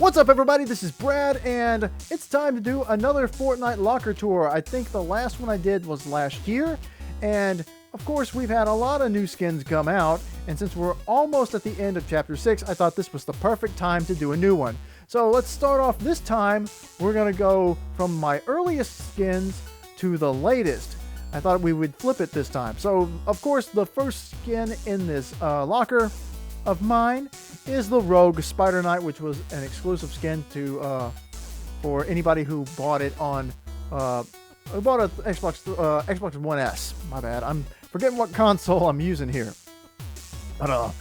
What's up, everybody? This is Brad, and it's time to do another Fortnite locker tour. I think the last one I did was last year, and of course we've had a lot of new skins come out, and since we're almost at the end of Chapter 6, I thought this was the perfect time to do a new one. So let's start off this time. We're going to go from my earliest skins to the latest. I thought we would flip it this time. So, of course, the first skin in this locker of mine is the Rogue Spider Knight, which was an exclusive skin to for anybody who bought it on who bought an Xbox One S. My bad. I'm forgetting what console I'm using here. But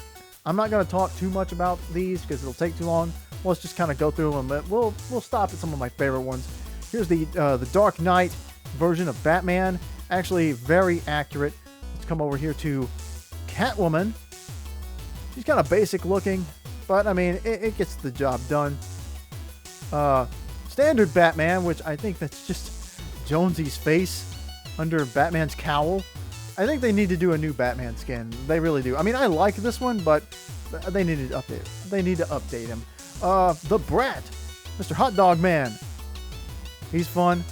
I'm not going to talk too much about these because it'll take too long. Let's just kind of go through them. But we'll stop at some of my favorite ones. Here's the Dark Knight version of Batman. Actually, very accurate. Let's come over here to Catwoman. She's kind of basic looking, but I mean, it gets the job done. Standard Batman, which I think that's just Jonesy's face under Batman's cowl. I think they need to do a new Batman skin. They really do. I mean, I like this one, but they need to update it. They need to update him. The Brat, Mr. Hot Dog Man. He's fun.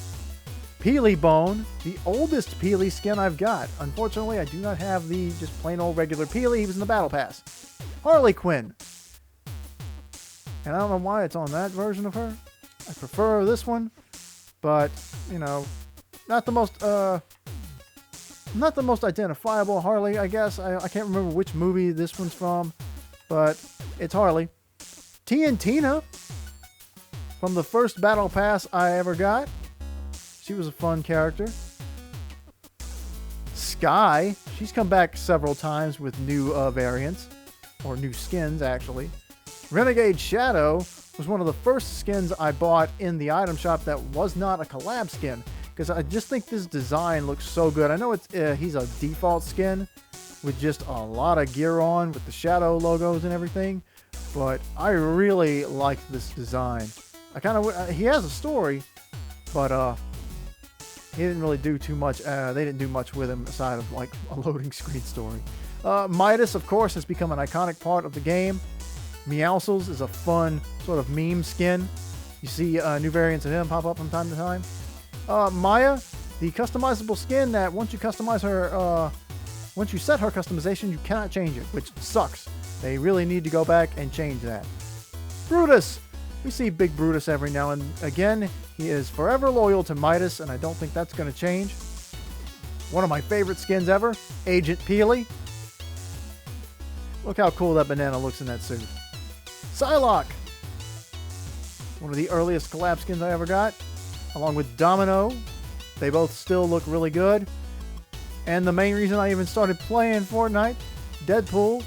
Peely Bone, the oldest Peely skin I've got. Unfortunately, I do not have the just plain old regular Peely. He was in the Battle Pass. Harley Quinn. And I don't know why it's on that version of her. I prefer this one, but you know, not the most identifiable Harley, I guess. I can't remember which movie this one's from, but it's Harley. T and Tina from the first Battle Pass I ever got. She was a fun character. Sky, she's come back several times with new variants, or new skins actually. Renegade Shadow was one of the first skins I bought in the item shop that was not a collab skin, because I just think this design looks so good. I know it's he's a default skin with just a lot of gear on with the Shadow logos and everything, but I really like this design. He has a story, but he didn't really do too much. They didn't do much with him aside of like a loading screen story. Midas, of course, has become an iconic part of the game. Meowscles is a fun sort of meme skin. You see new variants of him pop up from time to time. Maya, the customizable skin that once you customize her, once you set her customization, you cannot change it, which sucks. They really need to go back and change that. Brutus. We see Big Brutus every now and again. He is forever loyal to Midas, and I don't think that's going to change. One of my favorite skins ever, Agent Peely. Look how cool that banana looks in that suit. Psylocke. One of the earliest collab skins I ever got, along with Domino. They both still look really good. And the main reason I even started playing Fortnite, Deadpool,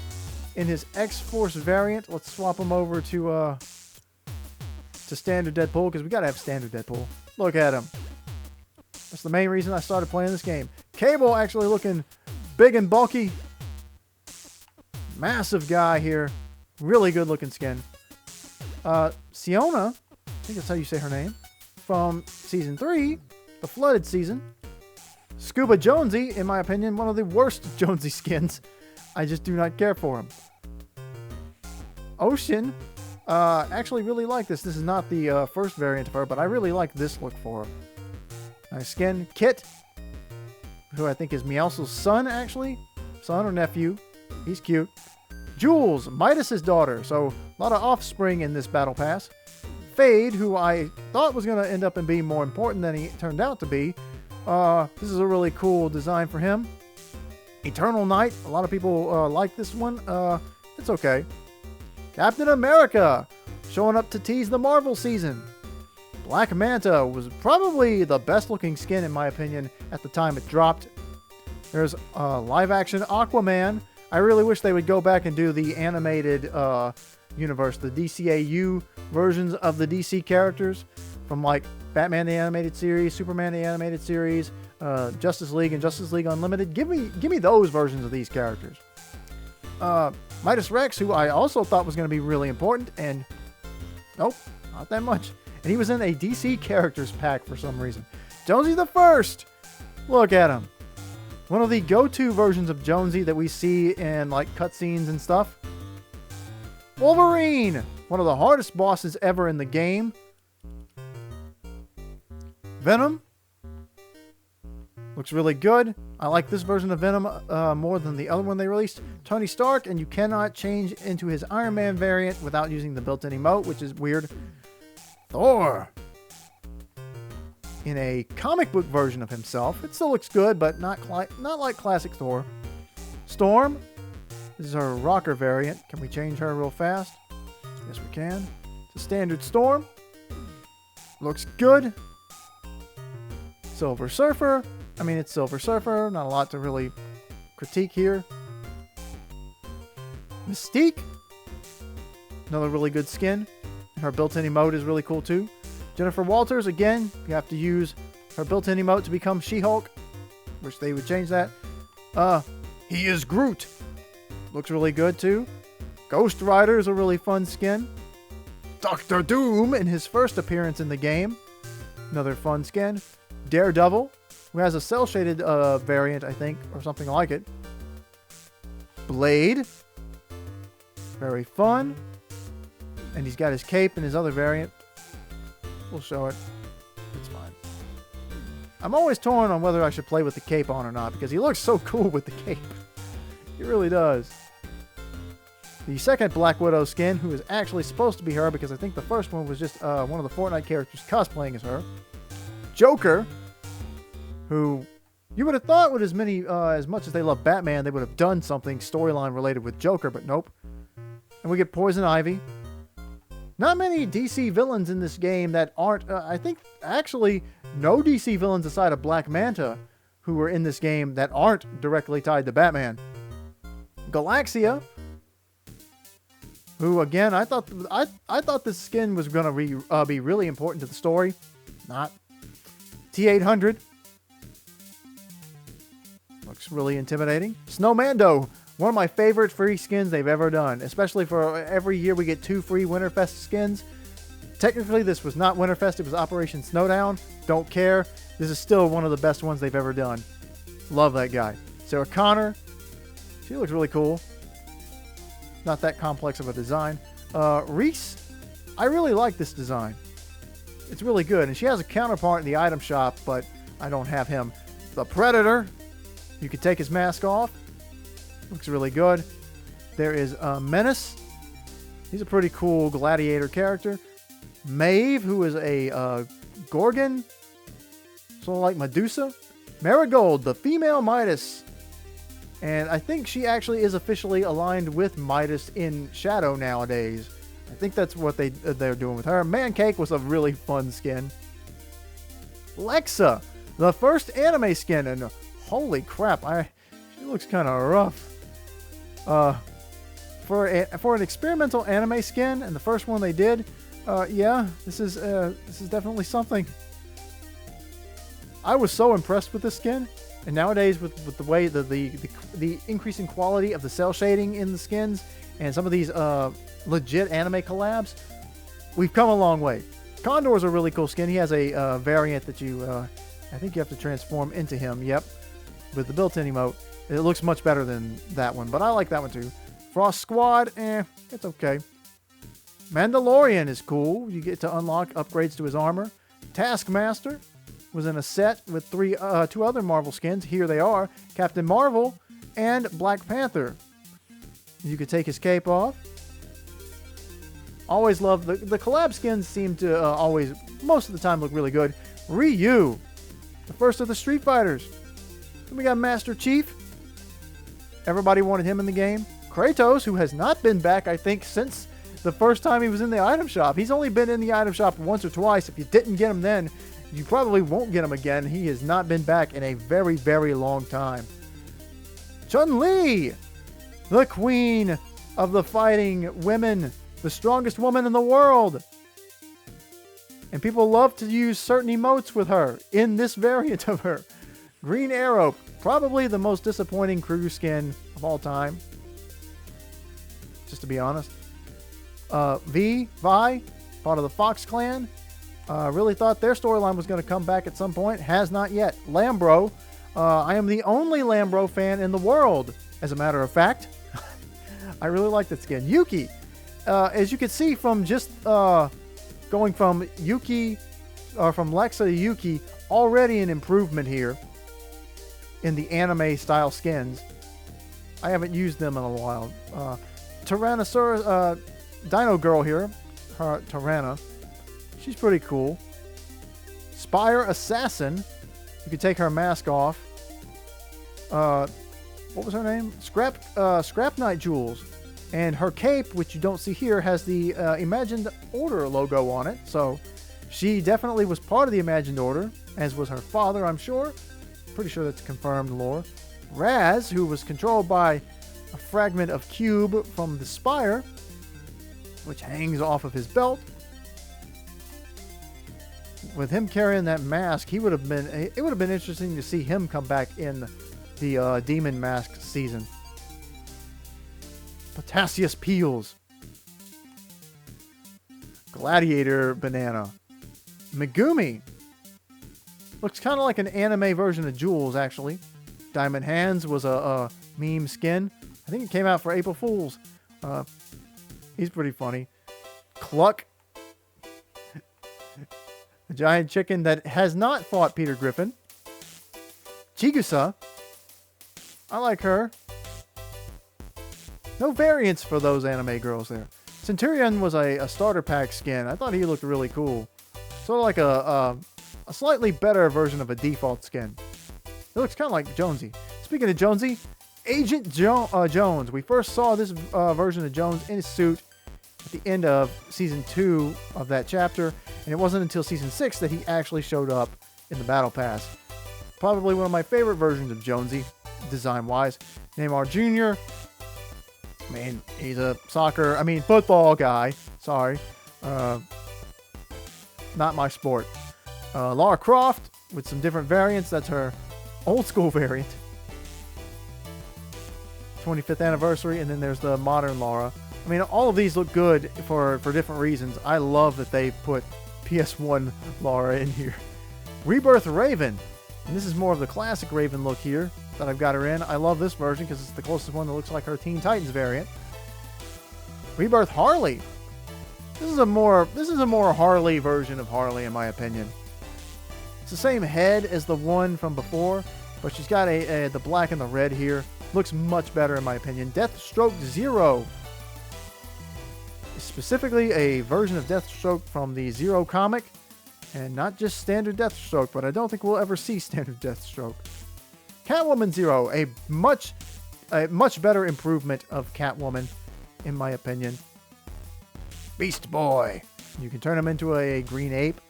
in his X-Force variant. Let's swap him over to standard Deadpool, because we gotta have standard Deadpool. Look at him. That's the main reason I started playing this game. Cable actually looking big and bulky. Massive guy here. Really good looking skin. Siona, I think that's how you say her name, from Season 3, the Flooded season. Scuba Jonesy, in my opinion, one of the worst Jonesy skins. I just do not care for him. Ocean. Actually really like this. This is not the first variant of her, but I really like this look for her. Nice skin. Kit, who I think is Meowscles' son, actually. Son or nephew. He's cute. Jules, Midas's daughter. So, a lot of offspring in this Battle Pass. Fade, who I thought was going to end up and be more important than he turned out to be. This is a really cool design for him. Eternal Knight. A lot of people like this one. It's okay. Captain America, showing up to tease the Marvel season. Black Manta was probably the best looking skin in my opinion at the time it dropped. There's live action Aquaman. I really wish they would go back and do the animated universe, the DCAU versions of the DC characters from like Batman the Animated Series, Superman the Animated Series, Justice League and Justice League Unlimited. Give me those versions of these characters. Midas Rex, who I also thought was going to be really important, and nope, not that much. And he was in a DC characters pack for some reason. Jonesy the First, look at him. One of the go-to versions of Jonesy that we see in like cutscenes and stuff. Wolverine, One of the hardest bosses ever in the game. Venom. Looks really good. I like this version of Venom more than the other one they released. Tony Stark, and you cannot change into his Iron Man variant without using the built-in emote, which is weird. Thor. In a comic book version of himself. It still looks good, but not like classic Thor. Storm. This is her rocker variant. Can we change her real fast? Yes, we can. It's a standard Storm. Looks good. Silver Surfer. I mean, it's Silver Surfer. Not a lot to really critique here. Mystique. Another really good skin. Her built-in emote is really cool too. Jennifer Walters, again, you have to use her built-in emote to become She-Hulk. Wish they would change that. He is Groot. Looks really good too. Ghost Rider is a really fun skin. Doctor Doom in his first appearance in the game. Another fun skin. Daredevil, who has a cel-shaded variant, I think, or something like it. Blade. Very fun. And he's got his cape and his other variant. We'll show it. It's fine. I'm always torn on whether I should play with the cape on or not, because he looks so cool with the cape. He really does. The second Black Widow skin, who is actually supposed to be her, because I think the first one was just one of the Fortnite characters cosplaying as her. Joker, who you would have thought with as much as they love Batman, they would have done something storyline related with Joker, but nope. And we get Poison Ivy. Not many DC villains in this game that aren't, I think, actually, no DC villains aside of Black Manta who are in this game that aren't directly tied to Batman. Galaxia, who, again, I thought this skin was going to be really important to the story. Not. T-800. Looks really intimidating. Snowmando. One of my favorite free skins they've ever done, especially for every year we get 2 free Winterfest skins. Technically, this was not Winterfest, it was Operation Snowdown. Don't care. This is still one of the best ones they've ever done. Love that guy. Sarah Connor. She looks really cool. Not that complex of a design. Reese. I really like this design. It's really good. And she has a counterpart in the item shop, but I don't have him. The Predator. You can take his mask off. Looks really good. There is Menace. He's a pretty cool gladiator character. Maeve, who is a Gorgon. Sort of like Medusa. Marigold, the female Midas. And I think she actually is officially aligned with Midas in Shadow nowadays. I think that's what they're doing with her. Mancake was a really fun skin. Lexa, the first anime skin. And holy crap, she looks kind of rough. For an experimental anime skin, and the first one they did, yeah, this is definitely something. I was so impressed with this skin, and nowadays with the way the increasing quality of the cel shading in the skins and some of these legit anime collabs, we've come a long way. Condor is a really cool skin. He has a variant that I think you have to transform into him. Yep, with the built-in emote. It looks much better than that one, but I like that one too. Frost Squad, it's okay. Mandalorian is cool. You get to unlock upgrades to his armor. Taskmaster was in a set with 2 other Marvel skins. Here they are. Captain Marvel and Black Panther. You could take his cape off. Always love the collab skins seem to always, most of the time, look really good. Ryu, the first of the Street Fighters. Then we got Master Chief. Everybody wanted him in the game. Kratos, who has not been back, I think, since the first time he was in the item shop. He's only been in the item shop once or twice. If you didn't get him then, you probably won't get him again. He has not been back in a very, very long time. Chun-Li, the queen of the fighting women, the strongest woman in the world. And people love to use certain emotes with her in this variant of her. Green Arrow, probably the most disappointing crew skin of all time. Just to be honest. Vi, part of the Fox clan. Really thought their storyline was going to come back at some point. Has not yet. Lambro. I am the only Lambro fan in the world, as a matter of fact. I really like that skin. Yuki. as you can see from just going from Yuki, or from Lexa to Yuki, already an improvement here in the anime style skins. I haven't used them in a while. Tyrannosaurus, Dino Girl here, her Tyranna. She's pretty cool. Spire Assassin. You can take her mask off. What was her name? Scrap Knight Jules. And her cape, which you don't see here, has the Imagined Order logo on it. So she definitely was part of the Imagined Order, as was her father, I'm sure. Pretty sure that's confirmed lore. Raz, who was controlled by a fragment of cube from the spire, which hangs off of his belt. With him carrying that mask, it would have been interesting to see him come back in the Demon Mask season. Potassius Peels. Gladiator Banana. Megumi. Looks kind of like an anime version of Jules, actually. Diamond Hands was a meme skin. I think it came out for April Fools. He's pretty funny. Cluck. A giant chicken that has not fought Peter Griffin. Chigusa. I like her. No variants for those anime girls there. Centurion was a starter pack skin. I thought he looked really cool. Sort of like a slightly better version of a default skin. It looks kind of like Jonesy. Speaking of Jonesy, Agent Jones. We first saw this version of Jones in his suit at the end of Season 2 of that chapter, and it wasn't until Season 6 that he actually showed up in the Battle Pass. Probably one of my favorite versions of Jonesy, design-wise. Neymar Jr., I mean, he's a football guy. Sorry. Not my sport. Lara Croft, with some different variants. That's her old school variant. 25th anniversary, and then there's the modern Lara. I mean, all of these look good for different reasons. I love that they put PS1 Lara in here. Rebirth Raven. And this is more of the classic Raven look here that I've got her in. I love this version because it's the closest one that looks like her Teen Titans variant. Rebirth Harley. This is a more Harley version of Harley, in my opinion. It's the same head as the one from before, but she's got the black and the red here. Looks much better, in my opinion. Deathstroke Zero. Specifically a version of Deathstroke from the Zero comic, and not just standard Deathstroke, but I don't think we'll ever see standard Deathstroke. Catwoman Zero, a much better improvement of Catwoman, in my opinion. Beast Boy. You can turn him into a green ape.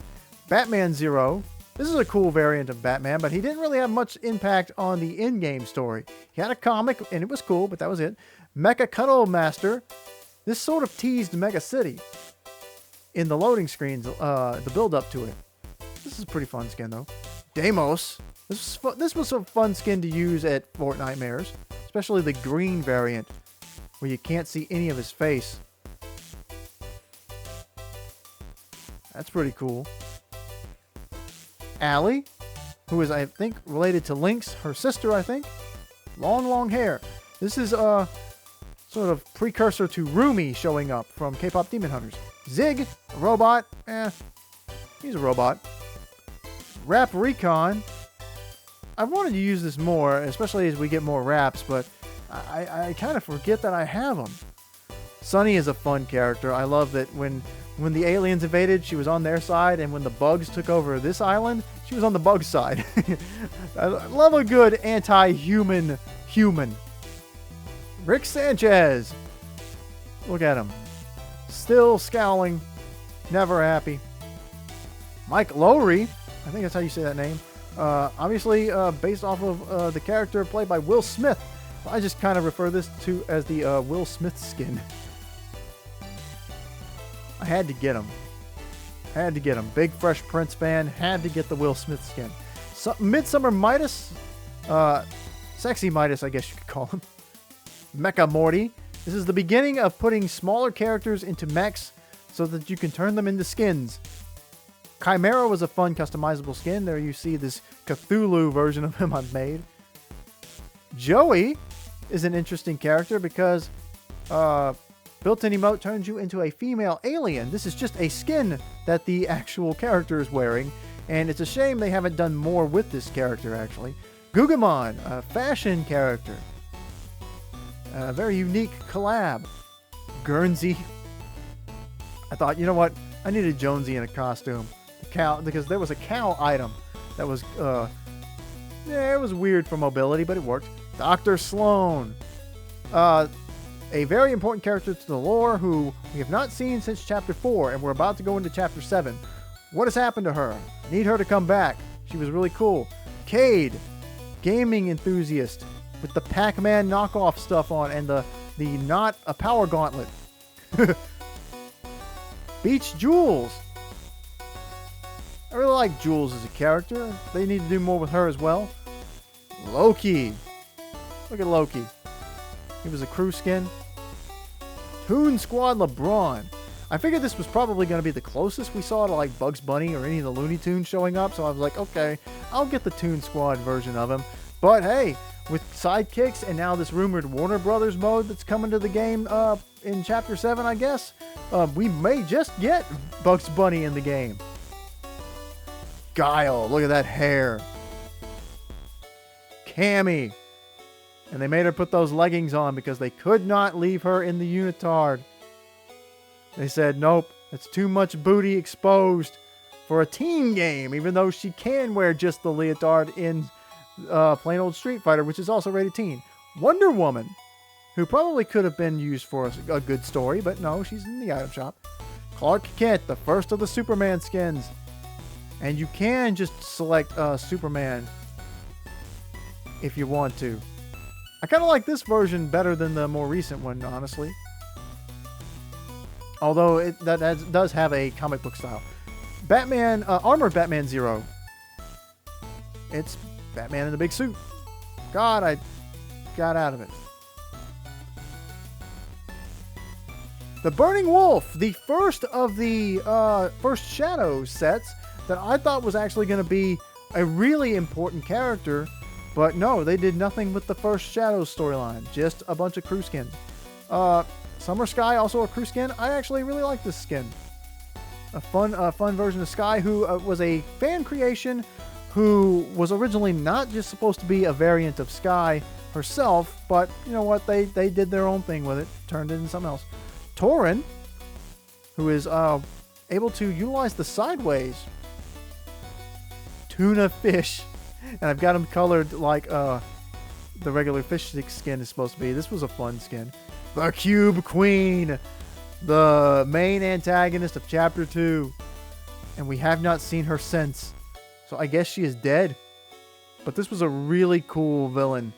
Batman Zero. This is a cool variant of Batman, but he didn't really have much impact on the in-game story. He had a comic, and it was cool, but that was it. Mecha Cuddle Master. This sort of teased Mega City in the loading screens, the build-up to it. This is a pretty fun skin, though. Deimos. This was a fun skin to use at Fortnitemares, especially the green variant, where you can't see any of his face. That's pretty cool. Allie, who is, I think, related to Lynx, her sister, I think. Long hair. This is a sort of precursor to Rumi showing up from K-Pop Demon Hunters. Zig, a robot. He's a robot. Rap Recon. I've wanted to use this more, especially as we get more raps, but I kind of forget that I have them. Sunny is a fun character. I love that when the aliens invaded, she was on their side, and when the bugs took over this island, she was on the bug side. I love a good anti-human human. Rick Sanchez. Look at him. Still scowling. Never happy. Mike Lowry. I think that's how you say that name. Obviously, based off of the character played by Will Smith. I just kind of refer this to as the Will Smith skin. I had to get him. Big Fresh Prince fan. Had to get the Will Smith skin. So, Midsummer Midas. Sexy Midas, I guess you could call him. Mecha Morty. This is the beginning of putting smaller characters into mechs so that you can turn them into skins. Chimera was a fun customizable skin. There you see this Cthulhu version of him I've made. Joey is an interesting character because Built-in emote turns you into a female alien. This is just a skin that the actual character is wearing, and it's a shame they haven't done more with this character, actually. Gugamon, a fashion character. A very unique collab. Guernsey. I thought, you know what? I needed Jonesy in a costume. The cow, because there was a cow item that was, yeah, it was weird for mobility, but it worked. Dr. Sloan. A very important character to the lore who we have not seen since Chapter 4, and we're about to go into Chapter 7. What has happened to her? I need her to come back. She was really cool. Cade, gaming enthusiast with the Pac-Man knockoff stuff on and the not a power gauntlet. Beach Jules. I really like Jules as a character. They need to do more with her as well. Loki. Look at Loki. He was a crew skin. Toon Squad LeBron. I figured this was probably going to be the closest we saw to like Bugs Bunny or any of the Looney Tunes showing up. So I was like, okay, I'll get the Toon Squad version of him. But hey, with sidekicks and now this rumored Warner Brothers mode that's coming to the game in Chapter 7, I guess, we may just get Bugs Bunny in the game. Guile. Look at that hair. Cammy. And they made her put those leggings on because they could not leave her in the unitard. They said, nope, that's too much booty exposed for a teen game, even though she can wear just the leotard in plain old Street Fighter, which is also rated teen. Wonder Woman, who probably could have been used for a good story, but no, she's in the item shop. Clark Kent, the first of the Superman skins. And you can just select Superman if you want to. I kind of like this version better than the more recent one, honestly. Although that does have a comic book style. Batman, Armored Batman Zero. It's Batman in the big suit. God, I got out of it. The Burning Wolf, the first of the first Shadow sets that I thought was actually going to be a really important character. But no, they did nothing with the first Shadow storyline. Just a bunch of crew skins. Summer Sky, also a crew skin. I actually really like this skin. A fun version of Sky, who was a fan creation, who was originally not just supposed to be a variant of Sky herself, but you know what? They did their own thing with it. Turned it into something else. Torin, who is able to utilize the sideways tuna fish. And I've got them colored like the regular fish stick skin is supposed to be. This was a fun skin. The Cube Queen. The main antagonist of Chapter 2. And we have not seen her since. So I guess she is dead. But this was a really cool villain.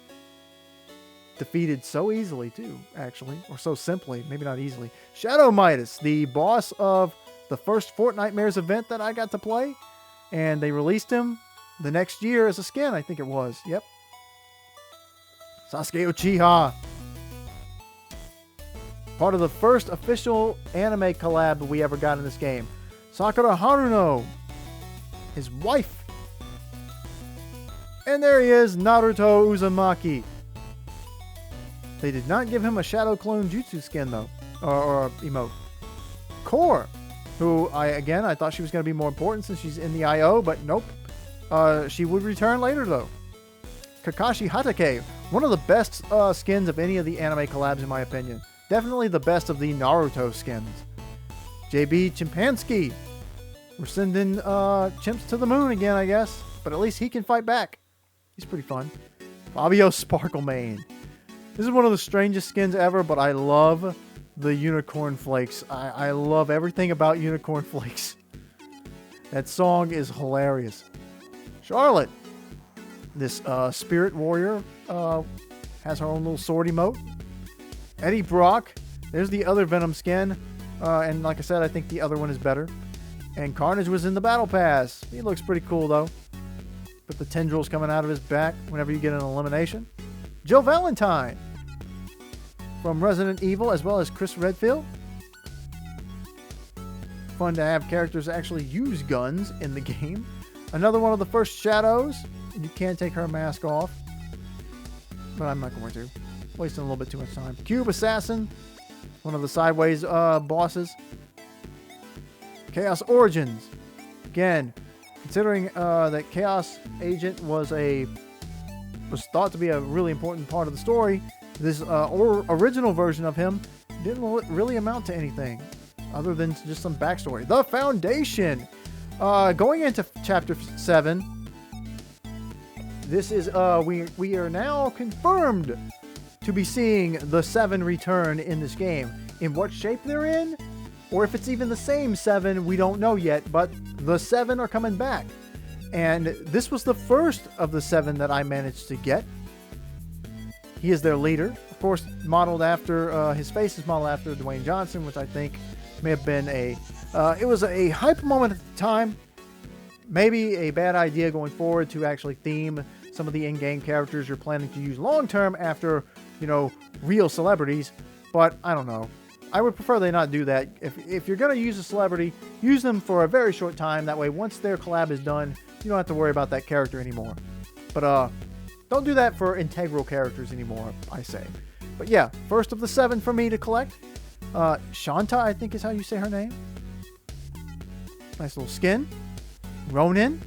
Defeated so easily too, actually. Or so simply. Maybe not easily. Shadow Midas. The boss of the first Fortnite event that I got to play. And they released him the next year as a skin, I think it was. Yep. Sasuke Uchiha. Part of the first official anime collab we ever got in this game. Sakura Haruno. His wife. And there he is, Naruto Uzumaki. They did not give him a Shadow Clone Jutsu skin, though. Or emote. Core. Who, I thought she was going to be more important since she's in the IO, but nope. She would return later, though. Kakashi Hatake, one of the best skins of any of the anime collabs, in my opinion. Definitely the best of the Naruto skins. JB Chimpansky. We're sending chimps to the moon again, I guess. But at least he can fight back. He's pretty fun. Fabio Sparklemane. This is one of the strangest skins ever, but I love the Unicorn Flakes. I love everything about Unicorn Flakes. That song is hilarious. Charlotte, this spirit warrior, has her own little sword emote. Eddie Brock, there's the other Venom skin. And like I said, I think the other one is better. And Carnage was in the Battle Pass. He looks pretty cool, though. With the tendrils coming out of his back whenever you get an elimination. Joe Valentine from Resident Evil, as well as Chris Redfield. Fun to have characters actually use guns in the game. Another one of the first Shadows. You can take her mask off. But I'm not going to. Wasting a little bit too much time. Cube Assassin. one of the sideways bosses. Chaos Origins. Again, considering that Chaos Agent was thought to be a really important part of the story, this original version of him didn't really amount to anything other than just some backstory. The Foundation. Going into Chapter 7, this is we are now confirmed to be seeing the 7 return in this game. In what shape they're in, or if it's even the same 7, we don't know yet, but the 7 are coming back. And this was the first of the 7 that I managed to get. He is their leader. Of course, modeled after, his face is modeled after Dwayne Johnson, which I think may have been it was a hype moment at the time. Maybe a bad idea going forward to actually theme some of the in-game characters you're planning to use long-term after, real celebrities. But I don't know. I would prefer they not do that. If you're going to use a celebrity, use them for a very short time. That way, once their collab is done, you don't have to worry about that character anymore. But don't do that for integral characters anymore, I say. But yeah, first of the 7 for me to collect. Shanta, I think is how you say her name. Nice little skin. Ronin,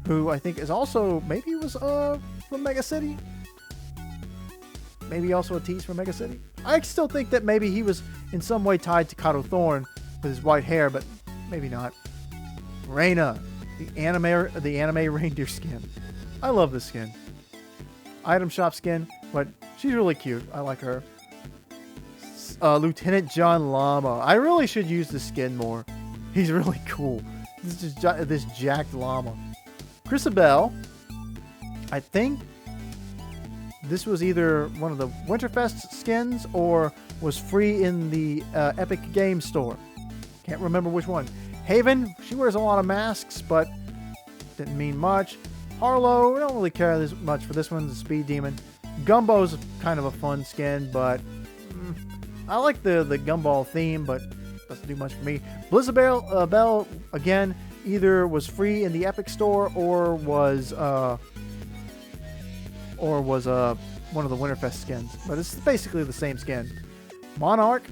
who I think is also, maybe was from Mega City. Maybe also a tease from Mega City. I still think that maybe he was in some way tied to Kato Thorn with his white hair, but maybe not. Reina, the anime reindeer skin. I love this skin. Item shop skin, but she's really cute. I like her. Lieutenant John Llama. I really should use this skin more. He's really cool. This is just this jacked llama. Chrisabel. I think this was either one of the Winterfest skins or was free in the Epic Games Store. Can't remember which one. Haven, she wears a lot of masks, but didn't mean much. Harlow, we don't really care this much for this one, the Speed Demon. Gumbo's kind of a fun skin, but I like the Gumball theme, but doesn't do much for me. Blizzabelle, Bell, again, either was free in the Epic Store or was one of the Winterfest skins. But it's basically the same skin. Monarch.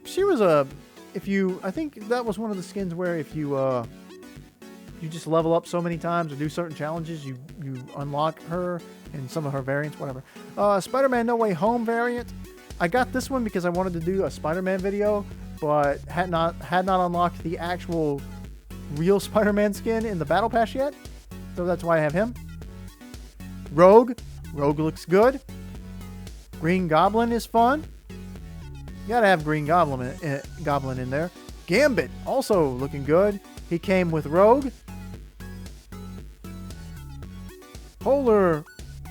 She was I think that was one of the skins where if you just level up so many times or do certain challenges, you unlock her in some of her variants, whatever. Spider-Man No Way Home variant. I got this one because I wanted to do a Spider-Man video, but had not unlocked the actual real Spider-Man skin in the Battle Pass yet. So that's why I have him. Rogue. Rogue looks good. Green Goblin is fun. You gotta have Green Goblin in there. Gambit, also looking good. He came with Rogue. Polar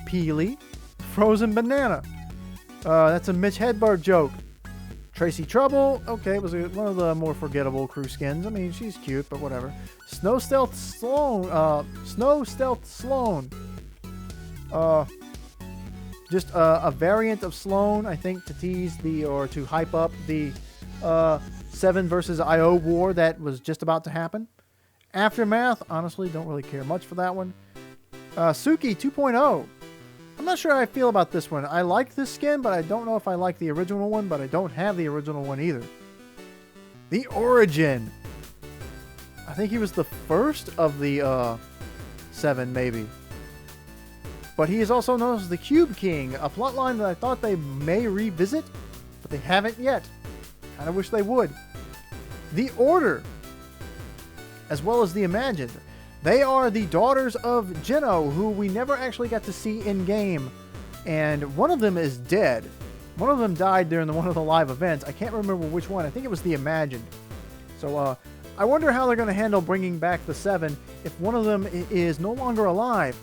Peely. Frozen Banana. That's a Mitch Hedberg joke. Tracy Trouble. Okay, it was one of the more forgettable crew skins. I mean, she's cute, but whatever. Snow Stealth Sloan. Just a variant of Sloan, I think, to tease or to hype up the 7 versus IO war that was just about to happen. Aftermath, honestly, don't really care much for that one. Suki 2.0. I'm not sure how I feel about this one. I like this skin, but I don't know if I like the original one, but I don't have the original one either. The Origin. I think he was the first of the 7, maybe. But he is also known as the Cube King, a plotline that I thought they may revisit, but they haven't yet. Kind of wish they would. The Order, as well as the Imagined. They are the daughters of Geno, who we never actually got to see in-game. And one of them is dead. One of them died during one of the live events. I can't remember which one. I think it was the Imagined. So, I wonder how they're going to handle bringing back the 7 if one of them is no longer alive.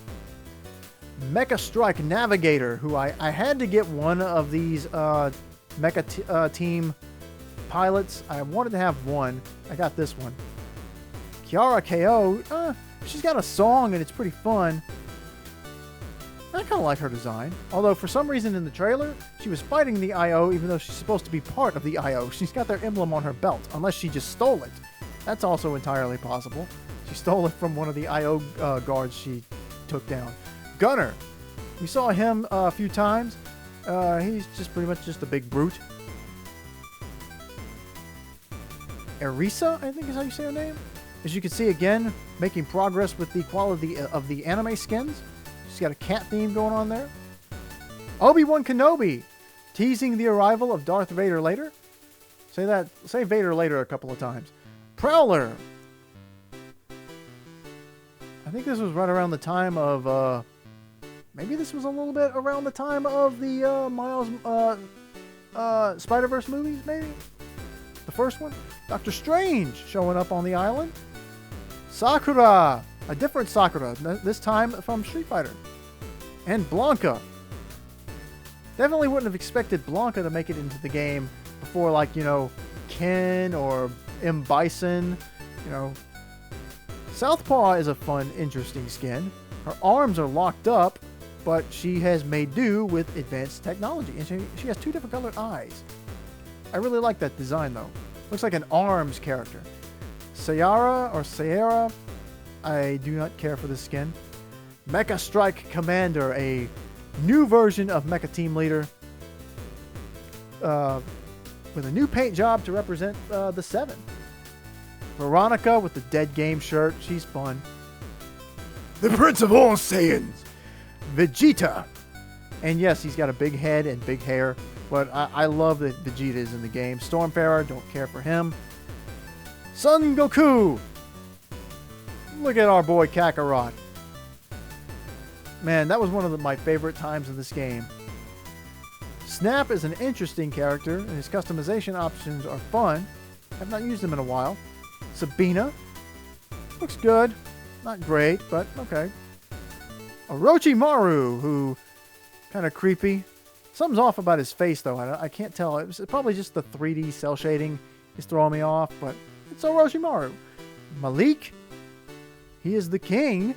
Mecha Strike Navigator, who I had to get one of these Mecha Team pilots. I wanted to have one. I got this one. Kiara KO. She's got a song and it's pretty fun. I kind of like her design. Although for some reason in the trailer, she was fighting the IO even though she's supposed to be part of the IO. She's got their emblem on her belt, unless she just stole it. That's also entirely possible. She stole it from one of the IO guards she took down. Gunner. We saw him a few times. He's just pretty much just a big brute. Erisa, I think is how you say her name. As you can see, again, making progress with the quality of the anime skins. She's got a cat theme going on there. Obi-Wan Kenobi, teasing the arrival of Darth Vader later. Say Vader later a couple of times. Prowler. I think this was right around the time of, maybe this was a little bit around the time of the Miles Spider-Verse movies, maybe? The first one? Doctor Strange showing up on the island. Sakura, a different Sakura, this time from Street Fighter. And Blanca. Definitely wouldn't have expected Blanca to make it into the game before, like, you know, Ken or M. Bison, you know. Southpaw is a fun, interesting skin. Her arms are locked up, but she has made do with advanced technology. And she has two different colored eyes. I really like that design, though. Looks like an ARMS character. Sierra, I do not care for this skin. Mecha Strike Commander, a new version of Mecha Team Leader. With a new paint job to represent the 7. Veronica with the Dead Game shirt. She's fun. The Prince of all Saiyans. Vegeta. And yes, he's got a big head and big hair. But I love that Vegeta is in the game. Stormfarer, don't care for him. Son Goku. Look at our boy Kakarot. Man, that was one of my favorite times in this game. Snap is an interesting character, and his customization options are fun. I've not used them in a while. Sabina. Looks good. Not great, but okay. Orochimaru, who kind of creepy. Something's off about his face, though. I can't tell. It's probably just the 3D cell shading is throwing me off, but it's Orochimaru. Malik. He is the king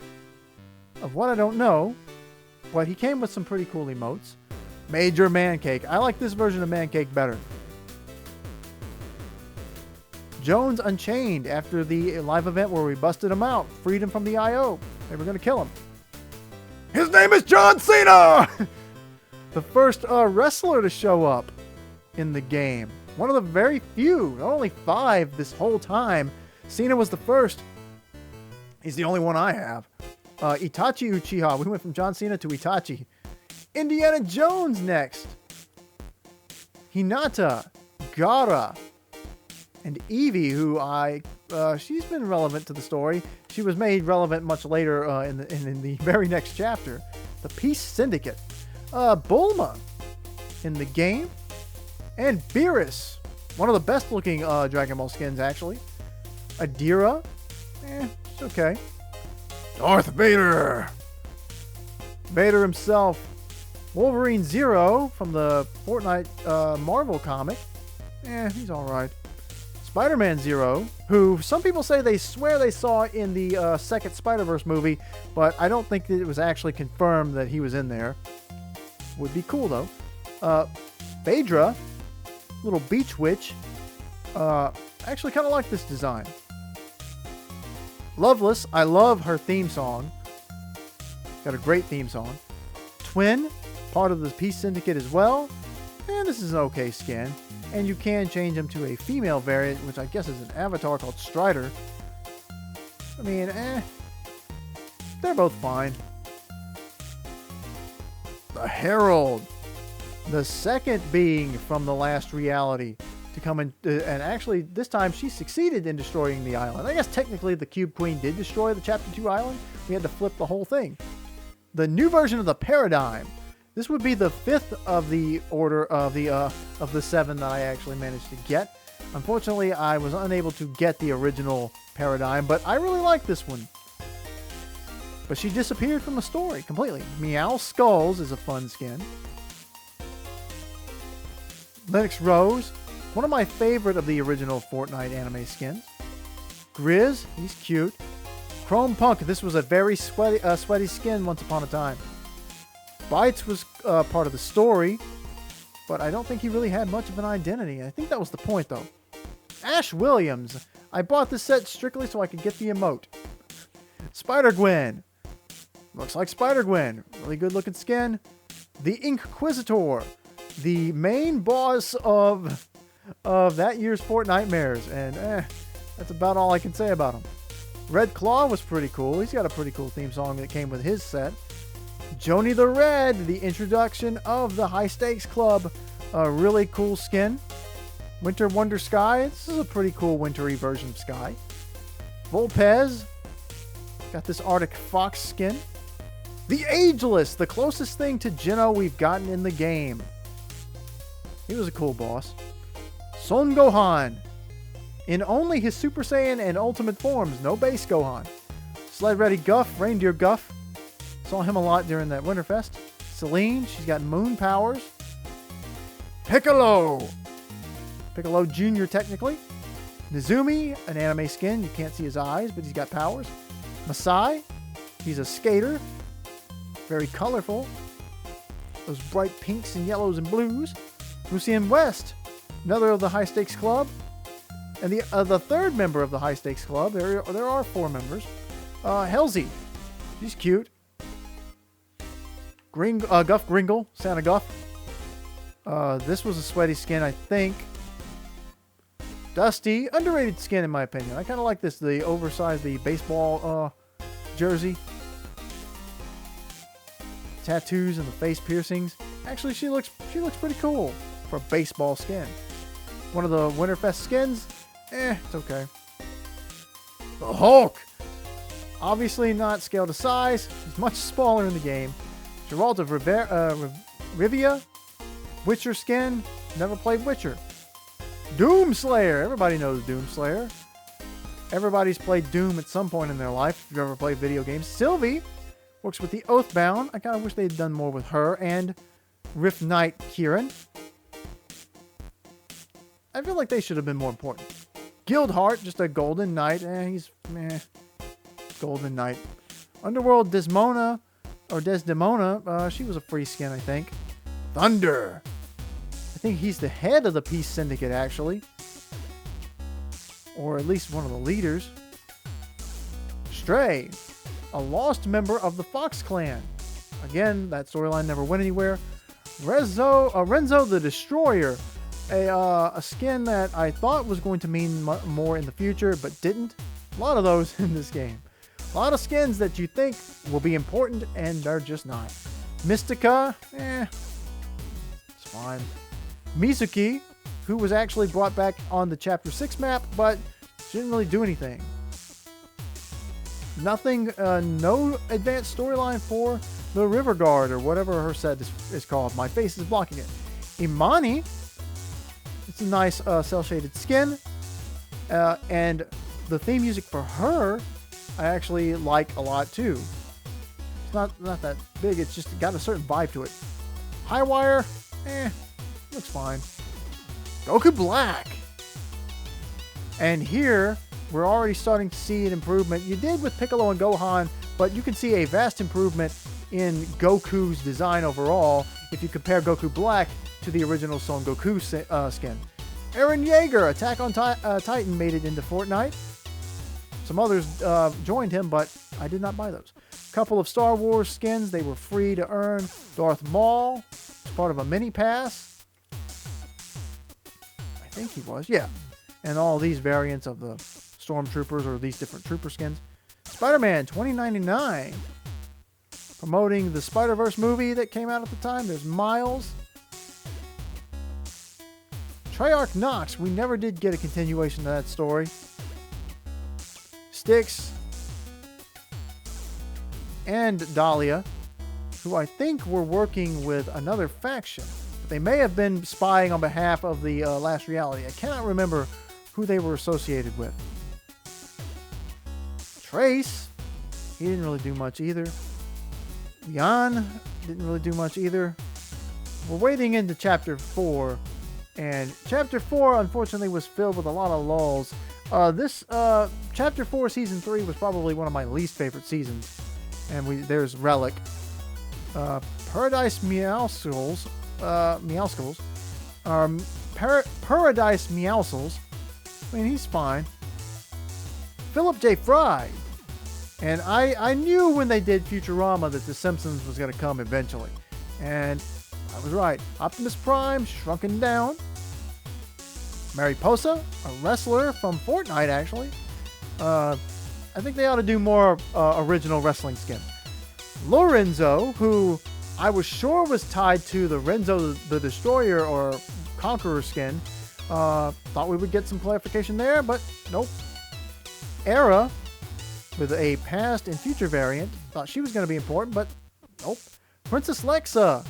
of what I don't know, but he came with some pretty cool emotes. Major Mancake. I like this version of Mancake better. Jones Unchained, after the live event where we busted him out, freed him from the IO. They were going to kill him. His name is John Cena! The first wrestler to show up in the game. One of the very few, not only 5 this whole time. Cena was the first. He's the only one I have. Itachi Uchiha. We went from John Cena to Itachi. Indiana Jones next. Hinata, Gaara, and Evie, who she's been relevant to the story. She was made relevant much later in the very next chapter. The Peace Syndicate. Bulma in the game. And Beerus. One of the best looking Dragon Ball skins, actually. Adira. It's okay. Darth Vader. Vader himself. Wolverine Zero from the Fortnite Marvel comic. He's alright. Spider-Man Zero, who some people say they swear they saw in the second Spider-Verse movie, but I don't think that it was actually confirmed that he was in there. Would be cool, though. Phaedra, little beach witch. Actually kind of like this design. Loveless, I love her theme song. Got a great theme song. Twin, part of the Peace Syndicate as well. And this is an okay skin. And you can change them to a female variant, which I guess is an avatar called Strider. I mean, they're both fine. The Herald. The second being from the last reality to come in. And actually, this time she succeeded in destroying the island. I guess technically the Cube Queen did destroy the Chapter 2 island. We had to flip the whole thing. The new version of the Paradigm. This would be the 5th of the order of the 7 that I actually managed to get. Unfortunately, I was unable to get the original Paradigm, but I really like this one. But she disappeared from the story completely. Meow Skulls is a fun skin. Lennox Rose, one of my favorite of the original Fortnite anime skins. Grizz, he's cute. Chrome Punk, this was a very sweaty skin once upon a time. Bites was part of the story, but I don't think he really had much of an identity. I think that was the point, though. Ash Williams. I bought this set strictly so I could get the emote. Spider-Gwen. Looks like Spider-Gwen. Really good looking skin. The Inquisitor. The main boss of that year's Fortnite Mares. And that's about all I can say about him. Red Claw was pretty cool. He's got a pretty cool theme song that came with his set. Joni the Red, the introduction of the High Stakes Club. A really cool skin. Winter Wonder Sky. This is a pretty cool wintry version of Sky. Volpez. Got this Arctic Fox skin. The Ageless, the closest thing to Geno we've gotten in the game. He was a cool boss. Son Gohan. In only his Super Saiyan and Ultimate forms, no base Gohan. Sled Ready Guff, Reindeer Guff. Saw him a lot during that Winterfest. Celine, she's got moon powers. Piccolo. Piccolo Jr. technically. Nezumi, an anime skin. You can't see his eyes, but he's got powers. Masai, he's a skater. Very colorful. Those bright pinks and yellows and blues. Lucien West, another of the High Stakes Club. And the third member of the High Stakes Club, there are 4 members. Halsey, she's cute. Guff Gringle, Santa Guff. This was a sweaty skin, I think. Dusty, underrated skin in my opinion. I kind of like this, the oversized, the baseball jersey. Tattoos and the face piercings. Actually, she looks pretty cool for a baseball skin. One of the Winterfest skins. It's okay. The Hulk. Obviously not scaled to size. She's much smaller in the game. Geralt of Rivia. Witcher skin. Never played Witcher. Doomslayer. Everybody knows Doomslayer. Everybody's played Doom at some point in their life if you've ever played video games. Sylvie works with the Oathbound. I kind of wish they'd done more with her. And Rift Knight Kieran. I feel like they should have been more important. Guildheart, just a golden knight. He's golden knight. Underworld Desmona, or Desdemona. She was a free skin, I think. Thunder. I think he's the head of the Peace Syndicate, actually. Or at least one of the leaders. Stray. A lost member of the Fox Clan. Again, that storyline never went anywhere. Renzo the Destroyer. A skin that I thought was going to mean more in the future, but didn't. A lot of those in this game. A lot of skins that you think will be important, and they're just not. Mystica, it's fine. Mizuki, who was actually brought back on the Chapter 6 map, but she didn't really do anything. Nothing, no advanced storyline for the River Guard, or whatever her set is called. My face is blocking it. Imani, it's a nice cel-shaded skin. And the theme music for her, I actually like a lot too. It's not that big, it's just got a certain vibe to it. Highwire, looks fine. Goku Black. And here, we're already starting to see an improvement. You did with Piccolo and Gohan, but you can see a vast improvement in Goku's design overall if you compare Goku Black to the original Son Goku skin. Eren Yeager, Attack on Titan, made it into Fortnite. Some others joined him, but I did not buy those. Couple of Star Wars skins, they were free to earn. Darth Maul, part of a mini pass. I think he was, yeah. And all these variants of the Stormtroopers, or these different trooper skins. Spider-Man 2099, promoting the Spider-Verse movie that came out at the time. There's Miles. Treyarch Nox, we never did get a continuation of that story. Styx. And Dahlia, who I think were working with another faction. But they may have been spying on behalf of the Last Reality. I cannot remember who they were associated with. Trace, he didn't really do much either. Jan didn't really do much either. We're wading into Chapter 4. And Chapter 4, unfortunately, was filled with a lot of lulls. This Chapter 4 Season 3 was probably one of my least favorite seasons. And there's Relic. Paradise Meowscles. Paradise Meowscles. I mean, he's fine. Philip J. Fry. And I knew when they did Futurama that The Simpsons was going to come eventually. And I was right. Optimus Prime, shrunken down. Mariposa, a wrestler from Fortnite, actually. I think they ought to do more original wrestling skins. Lorenzo, who I was sure was tied to the Renzo the Destroyer or Conqueror skin. Thought we would get some clarification there, but nope. Era, with a past and future variant. Thought she was going to be important, but nope. Princess Lexa,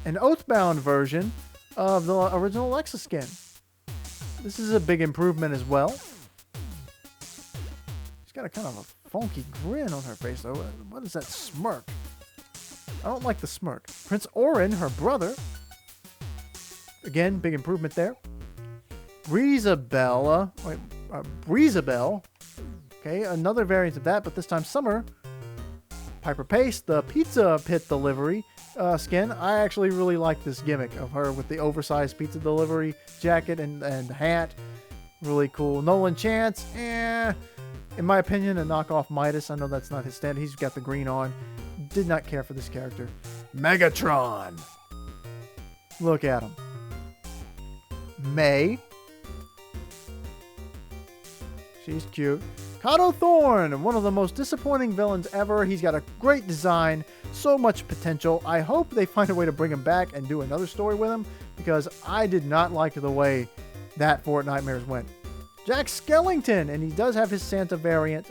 an Oathbound version of the original Lexa skin. This is a big improvement as well. She's got a kind of a funky grin on her face, though. What is that smirk? I don't like the smirk. Prince Orin, her brother. Again, big improvement there. Breezabella. Breezabelle. Okay, another variant of that, but this time Summer. Piper Pace, the Pizza Pit delivery skin. I actually really like this gimmick of her with the oversized pizza delivery jacket and hat. Really cool. Nolan Chance, in my opinion, a knockoff Midas. I know that's not his stand. He's got the green on. Did not care for this character. Megatron. Look at him. May. She's cute. Kato Thorn, one of the most disappointing villains ever. He's got a great design, so much potential. I hope they find a way to bring him back and do another story with him, because I did not like the way that Fort Nightmares went. Jack Skellington, and he does have his Santa variant.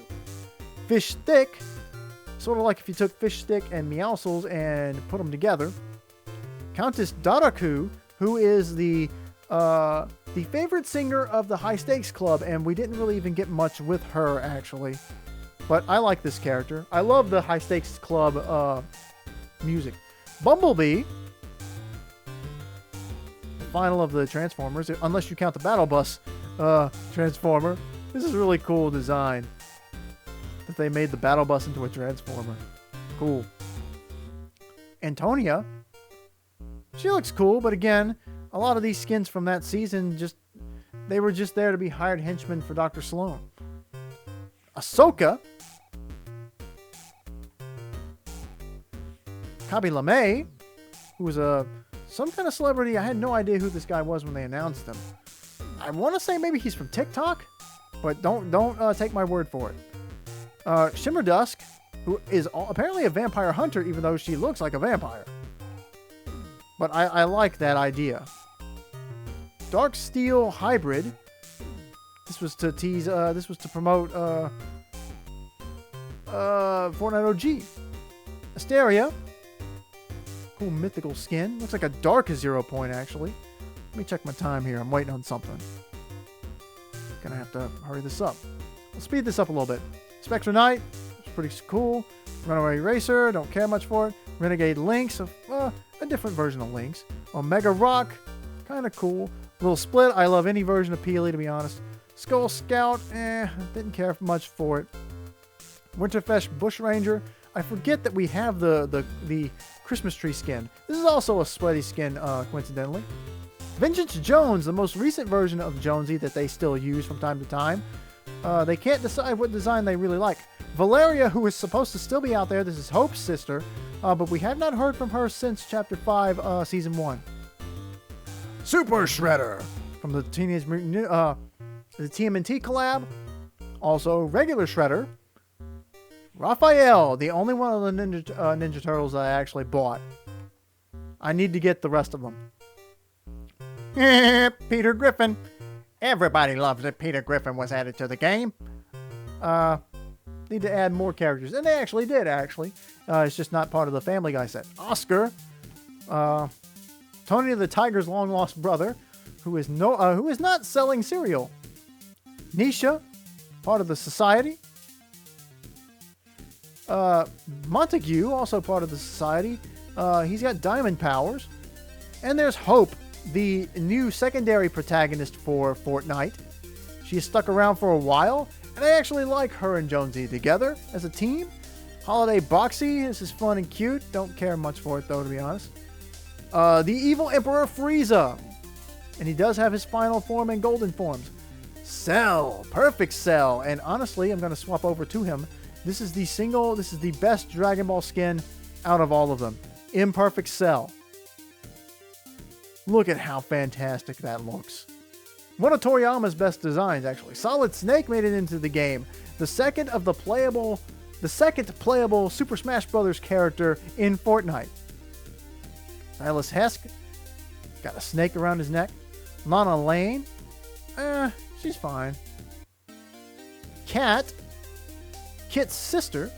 Fish Stick, sort of like if you took Fish Stick and Meowscles and put them together. Countess Daraku, who is the favorite singer of the High Stakes Club, and we didn't really even get much with her, actually. But I like this character. I love the High Stakes Club music. Bumblebee, the final of the Transformers, unless you count the Battle Bus Transformer. This is a really cool design, that they made the Battle Bus into a Transformer. Cool. Antonia, she looks cool, but again, a lot of these skins from that season, they were just there to be hired henchmen for Dr. Sloan. Ahsoka. Kabi Lame, who was some kind of celebrity. I had no idea who this guy was when they announced him. I want to say maybe he's from TikTok, but don't take my word for it. Shimmer Dusk, who is apparently a vampire hunter, even though she looks like a vampire. But I like that idea. Dark Steel Hybrid. This was to tease. This was to promote Fortnite OG. Asteria. Cool mythical skin. Looks like a dark 0 point, actually. Let me check my time here. I'm waiting on something. Gonna have to hurry this up. I'll speed this up a little bit. Spectre Knight. It's pretty cool. Runaway Racer. Don't care much for it. Renegade Lynx. A different version of Lynx. Omega Rock. Kind of cool. Little Split. I love any version of Peely, to be honest. Skull Scout. Didn't care much for it. Winterfest Bushranger. I forget that we have the Christmas tree skin. This is also a sweaty skin, coincidentally. Vengeance Jones, the most recent version of Jonesy that they still use from time to time. They can't decide what design they really like. Valeria, who is supposed to still be out there. This is Hope's sister. But we have not heard from her since Chapter 5, Season 1. Super Shredder from the Teenage Mutant the TMNT collab. Also, regular Shredder. Raphael, the only one of the Ninja Turtles I actually bought. I need to get the rest of them. Peter Griffin. Everybody loves that Peter Griffin was added to the game. Need to add more characters. And they actually did, actually. It's just not part of the Family Guy set. Oscar. Tony the Tiger's long-lost brother, who is not selling cereal. Nisha, part of the Society. Montague, also part of the Society. He's got diamond powers. And there's Hope, the new secondary protagonist for Fortnite. She has stuck around for a while, and I actually like her and Jonesy together as a team. Holiday Boxy, this is fun and cute. Don't care much for it, though, to be honest. The Evil Emperor Frieza. And he does have his final form and golden forms. Cell. Perfect Cell. And honestly, I'm going to swap over to him This is the best Dragon Ball skin out of all of them. Imperfect Cell. Look at how fantastic that looks. One of Toriyama's best designs, actually. Solid Snake made it into the game. The second playable Super Smash Bros. Character in Fortnite. Silas Hesk. Got a snake around his neck. Lana Lane. She's fine. Kat. Kit's sister.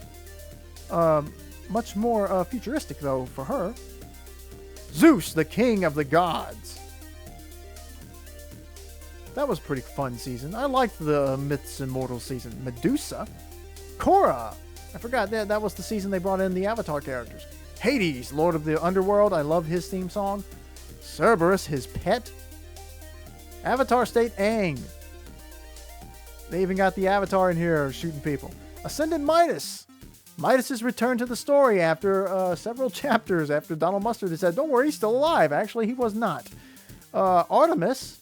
Much more futuristic, though, for her. Zeus, the king of the gods. That was a pretty fun season. I liked the Myths and Mortals season. Medusa. Korra. I forgot that was the season they brought in the Avatar characters. Hades, Lord of the Underworld. I love his theme song. Cerberus, his pet. Avatar State Aang. They even got the Avatar in here shooting people. Ascended Midas. Midas's return to the story after several chapters after Donald Mustard had said, don't worry, he's still alive. Actually, he was not. Artemis.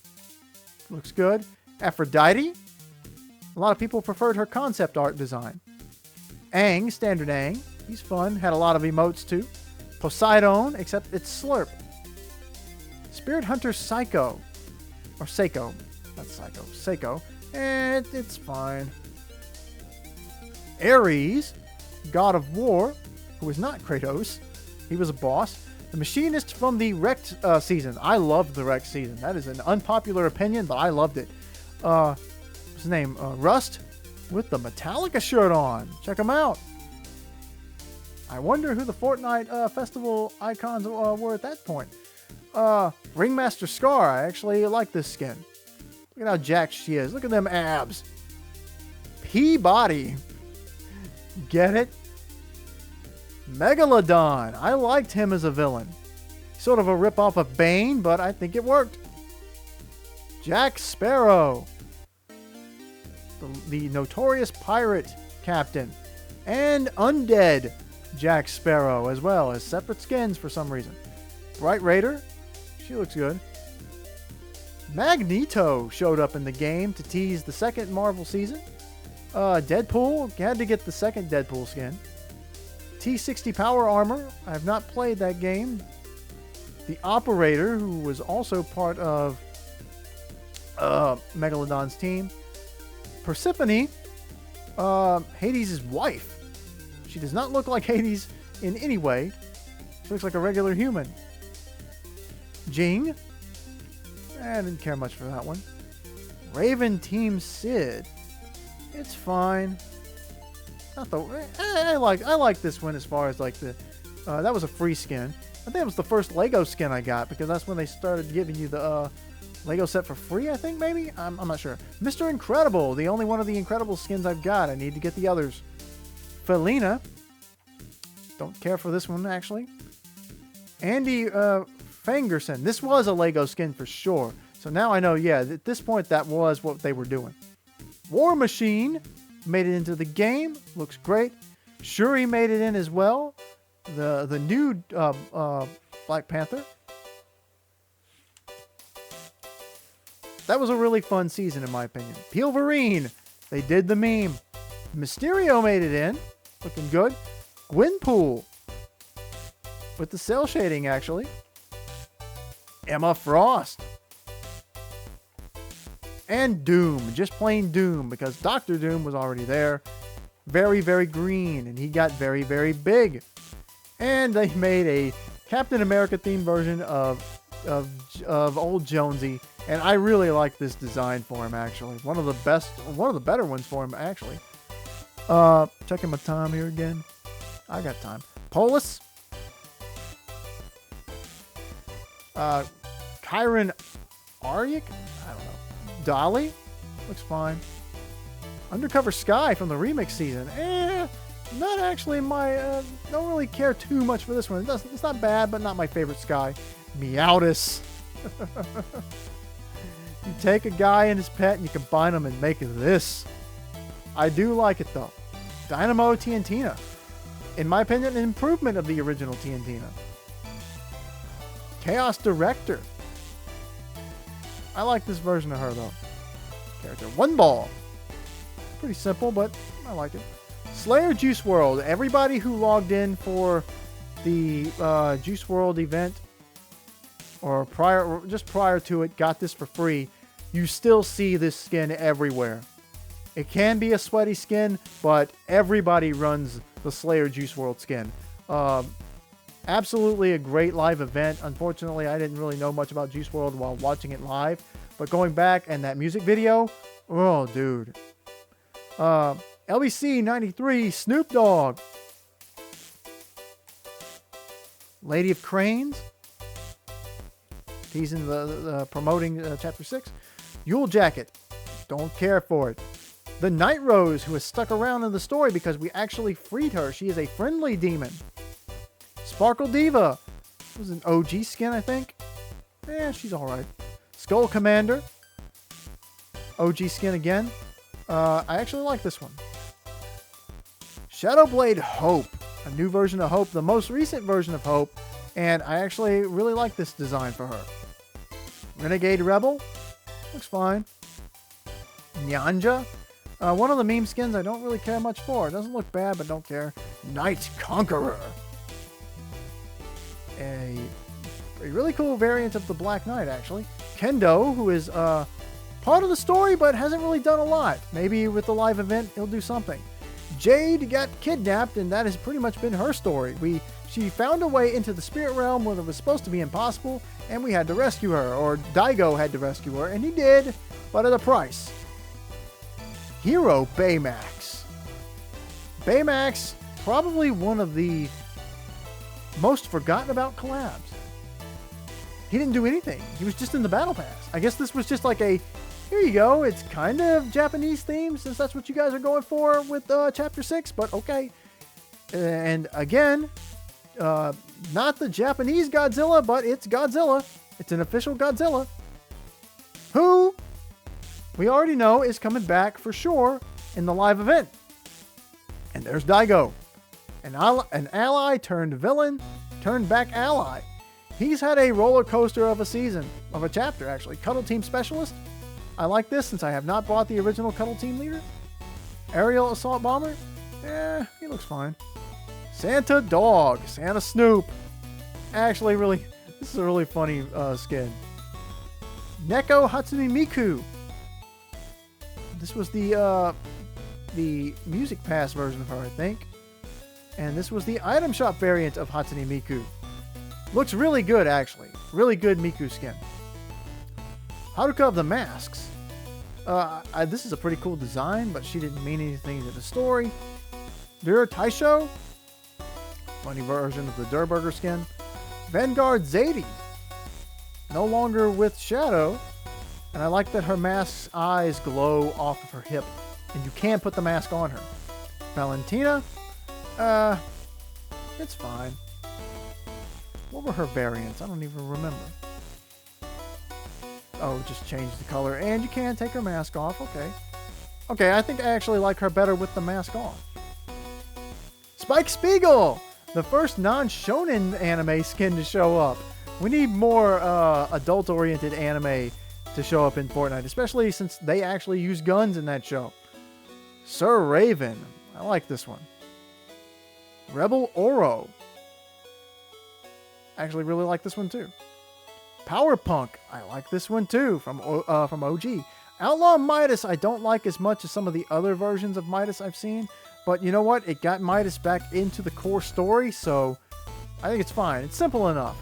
Looks good. Aphrodite. A lot of people preferred her concept art design. Aang, standard Aang. He's fun. Had a lot of emotes too. Poseidon, except it's Slurp. Spirit Hunter Psycho. Or Seiko. Not Psycho. Seiko. And it's fine. Ares. God of War, who is not Kratos. He was a boss. The machinist from the Wrecked season. I loved the Wrecked season. That is an unpopular opinion, but I loved it. What's his name? Rust with the Metallica shirt on. Check him out. I wonder who the Fortnite festival icons were at that point. Ringmaster Scar. I actually like this skin. Look at how jacked she is. Look at them abs. Peabody. Get it? Megalodon. I liked him as a villain. Sort of a ripoff of Bane, but I think it worked. Jack Sparrow. The notorious pirate captain. And Undead Jack Sparrow as well as separate skins for some reason. Bright Raider. She looks good. Magneto showed up in the game to tease the second Marvel season. Deadpool. Had to get the second Deadpool skin. T60 Power Armor. I have not played that game. The Operator, who was also part of Megalodon's team. Persephone. Hades' wife. She does not look like Hades in any way. She looks like a regular human. Jing. I didn't care much for that one. Raven Team Sid. It's fine. Not the. I like this one as far as like the. That was a free skin. I think it was the first Lego skin I got because that's when they started giving you the Lego set for free. I think maybe I'm not sure. Mr. Incredible, the only one of the Incredible skins I've got. I need to get the others. Felina. Don't care for this one actually. Andy Fangerson. This was a Lego skin for sure. So now I know. Yeah, at this point that was what they were doing. War Machine made it into the game. Looks great. Shuri made it in as well. The new Black Panther. That was a really fun season in my opinion. Peelverine. They did the meme. Mysterio made it in. Looking good. Gwenpool. With the cell shading actually. Emma Frost. And Doom, just plain Doom, because Dr. Doom was already there. Very, very green, and he got very, very big. And they made a Captain America themed version of old Jonesy, and I really like this design for him actually. One of the better ones for him actually. Checking my time here again. I got time. Polis. Kyron Aryuk? I don't know. Dolly? Looks fine. Undercover Sky from the remix season. Not actually my... don't really care too much for this one. It's not bad, but not my favorite Sky. Meowtus. You take a guy and his pet and you combine them and make this. I do like it though. Dynamo Tiantina. In my opinion, an improvement of the original Tiantina. Chaos Director. I like this version of her though. Character. One Ball. Pretty simple, but I like it. Slayer Juice World. Everybody who logged in for the Juice World event or just prior to it got this for free. You still see this skin everywhere. It can be a sweaty skin, but everybody runs the Slayer Juice World skin. Absolutely a great live event. Unfortunately, I didn't really know much about Juice World while watching it live. But going back and that music video, oh, dude. LBC 93, Snoop Dogg. Lady of Cranes. He's in the promoting Chapter 6. Yule Jacket. Don't care for it. The Night Rose, who has stuck around in the story because we actually freed her. She is a friendly demon. Sparkle Diva. This was an OG skin, I think. Yeah, she's alright. Skull Commander. OG skin again. I actually like this one. Shadowblade Hope. A new version of Hope. The most recent version of Hope. And I actually really like this design for her. Renegade Rebel. Looks fine. Nyanja. One of the meme skins I don't really care much for. It doesn't look bad, but don't care. Night Conqueror. A really cool variant of the Black Knight, actually. Kendo, who is part of the story, but hasn't really done a lot. Maybe with the live event, he'll do something. Jade got kidnapped, and that has pretty much been her story. She found a way into the spirit realm when it was supposed to be impossible, and we had to rescue her, or Daigo had to rescue her, and he did, but at a price. Hero Baymax. Baymax, probably one of the most forgotten about collabs. He didn't do anything. He was just in the battle pass. I guess this was just like a, here you go. It's kind of Japanese theme since that's what you guys are going for with Chapter 6, but okay. And again, not the Japanese Godzilla, but it's Godzilla. It's an official Godzilla. Who we already know is coming back for sure in the live event. And there's Daigo. An ally turned villain, turned back ally. He's had a roller coaster of a season, of a chapter actually. Cuddle Team Specialist. I like this since I have not bought the original Cuddle Team Leader. Aerial Assault Bomber. He looks fine. Santa Dog. Santa Snoop. Actually, this is a really funny skin. Neko Hatsune Miku. This was the Music Pass version of her, I think. And this was the item shop variant of Hatsune Miku. Looks really good, actually. Really good Miku skin. Haruka of the Masks. This is a pretty cool design, but she didn't mean anything to the story. Dura Taisho. Funny version of the Durburger skin. Vanguard Zadie. No longer with Shadow. And I like that her mask's eyes glow off of her hip. And you can put the mask on her. Valentina. It's fine. What were her variants? I don't even remember. Oh, just change the color. And you can take her mask off. Okay. Okay, I think I actually like her better with the mask off. Spike Spiegel! The first non-shonen anime skin to show up. We need more adult-oriented anime to show up in Fortnite, especially since they actually use guns in that show. Sir Raven. I like this one. Rebel Oro. Actually really like this one too. Power Punk. I like this one too from OG. Outlaw Midas I don't like as much as some of the other versions of Midas I've seen. But you know what? It got Midas back into the core story, so I think it's fine. It's simple enough.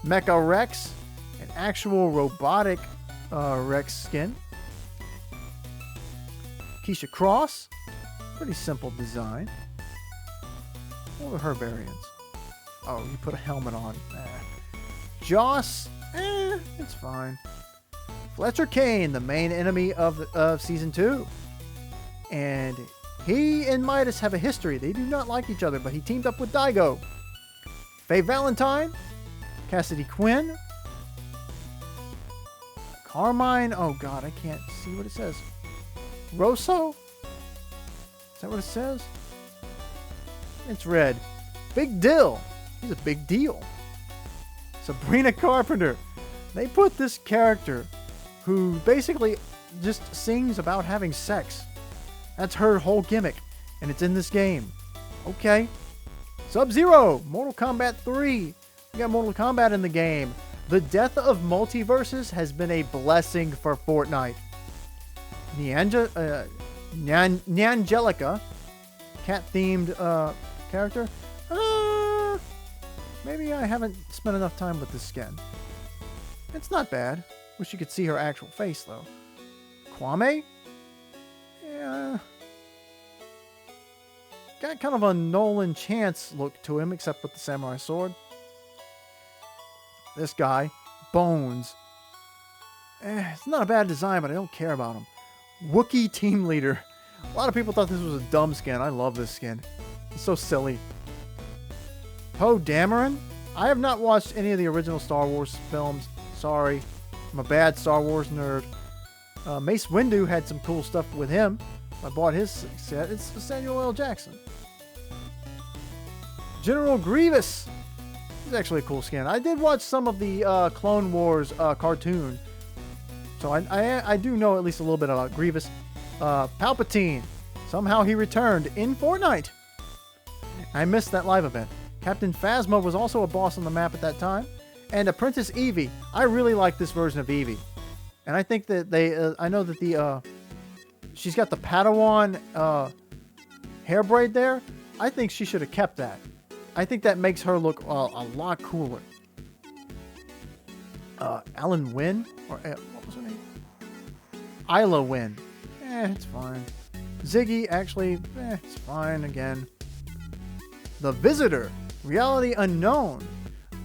Mecha Rex. An actual robotic Rex skin. Keisha Cross. Pretty simple design. What were her variants? Oh, you put a helmet on. Joss. It's fine. Fletcher Kane, the main enemy of Season 2. And he and Midas have a history. They do not like each other, but he teamed up with Daigo. Faye Valentine. Cassidy Quinn. Carmine. Oh, God, I can't see what it says. Rosso? Is that what it says? It's red. Big Dill. He's a big deal. Sabrina Carpenter. They put this character who basically just sings about having sex. That's her whole gimmick. and it's in this game. Okay. Sub-Zero, Mortal Kombat 3. We got Mortal Kombat in the game. The death of multiverses has been a blessing for Fortnite. Nyangelica, cat-themed character. Maybe I haven't spent enough time with this skin. It's not bad. Wish you could see her actual face, though. Kwame? Yeah. Got kind of a Nolan Chance look to him, except with the samurai sword. This guy, Bones. It's not a bad design, but I don't care about him. Wookiee Team Leader. A lot of people thought this was a dumb skin. I love this skin. It's so silly. Poe Dameron? I have not watched any of the original Star Wars films. Sorry. I'm a bad Star Wars nerd. Mace Windu had some cool stuff with him. I bought his set. It's Samuel L. Jackson. General Grievous. He's actually a cool skin. I did watch some of the Clone Wars cartoon. So I do know at least a little bit about Grievous. Palpatine. Somehow he returned in Fortnite. I missed that live event. Captain Phasma was also a boss on the map at that time. And Apprentice Eevee. I really like this version of Eevee. And I think that they... I know that the... she's got the Padawan hair braid there. I think she should have kept that. I think that makes her look a lot cooler. Alan Wynn? Or what was her name? Isla Wynn. It's fine. Ziggy, actually, it's fine again. The Visitor. Reality Unknown.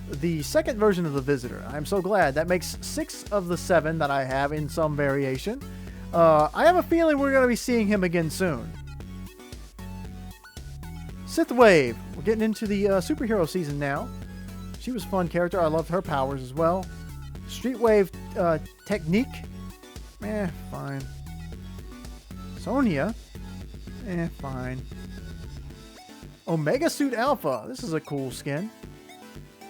The second version of the Visitor. I'm so glad. That makes 6 of the 7 that I have in some variation. I have a feeling we're going to be seeing him again soon. Sith Wave. We're getting into the superhero season now. She was a fun character. I loved her powers as well. Street Wave Technique. Fine. Sonya. Fine. Omega Suit Alpha. This is a cool skin.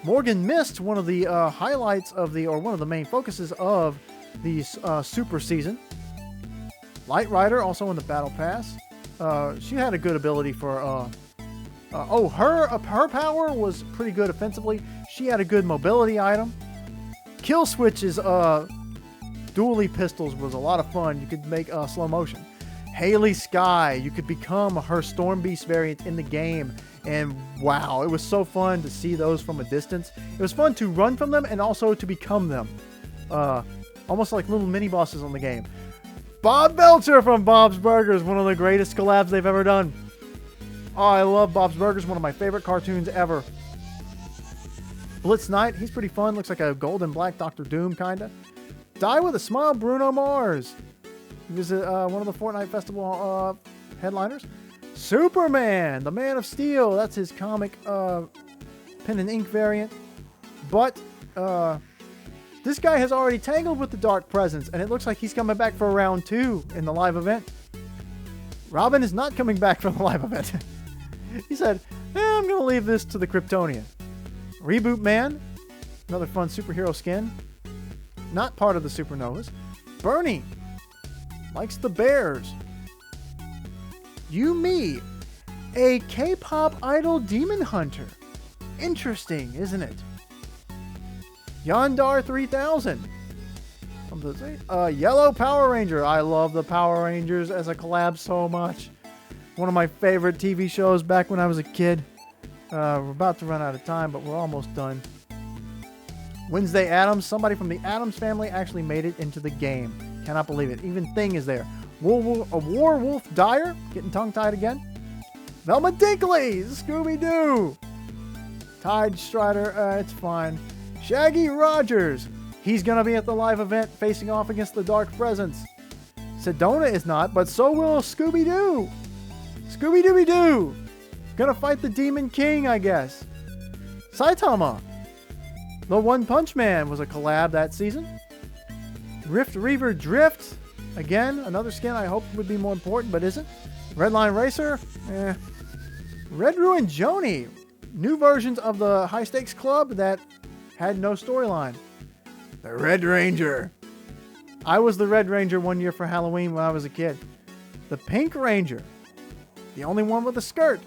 Morgan Mist, one of the highlights of the, or one of the main focuses of the super season. Light Rider, also in the Battle Pass. She had a good ability for, her power was pretty good offensively. She had a good mobility item. Kill Switch's dually pistols was a lot of fun. You could make slow motion. Haley Sky, you could become her Storm Beast variant in the game. And wow, it was so fun to see those from a distance. It was fun to run from them and also to become them. Almost like little mini bosses on the game. Bob Belcher from Bob's Burgers, one of the greatest collabs they've ever done. Oh, I love Bob's Burgers, one of my favorite cartoons ever. Blitz Knight, he's pretty fun. Looks like a gold and black Dr. Doom, kinda. Die with a Smile, Bruno Mars. He was one of the Fortnite Festival headliners. Superman, the Man of Steel. That's his comic pen and ink variant. But this guy has already tangled with the Dark Presence, and it looks like he's coming back for round 2 in the live event. Robin is not coming back from the live event. He said, I'm going to leave this to the Kryptonian. Reboot Man, another fun superhero skin. Not part of the Supernovas. Bernie likes the Bears. Yumi, a K-pop idol demon hunter. Interesting, isn't it? Yondar 3000. Yellow Power Ranger. I love the Power Rangers as a collab so much. One of my favorite TV shows back when I was a kid. We're about to run out of time, but we're almost done. Wednesday Addams. Somebody from the Addams family actually made it into the game. Cannot believe it. Even Thing is there. Warwolf Dyer. Getting tongue-tied again. Velma Dinkley. Scooby-Doo. Tide Strider. It's fine. Shaggy Rogers. He's going to be at the live event facing off against the Dark Presence. Sedona is not, but so will Scooby-Doo. Scooby-Dooby-Doo. Gonna fight the Demon King, I guess. Saitama. The One Punch Man was a collab that season. Rift Reaver Drift. Again, another skin I hoped would be more important, but isn't. Redline Racer. Red Ruin Joni. New versions of the High Stakes Club that had no storyline. The Red Ranger. I was the Red Ranger one year for Halloween when I was a kid. The Pink Ranger. The only one with a skirt.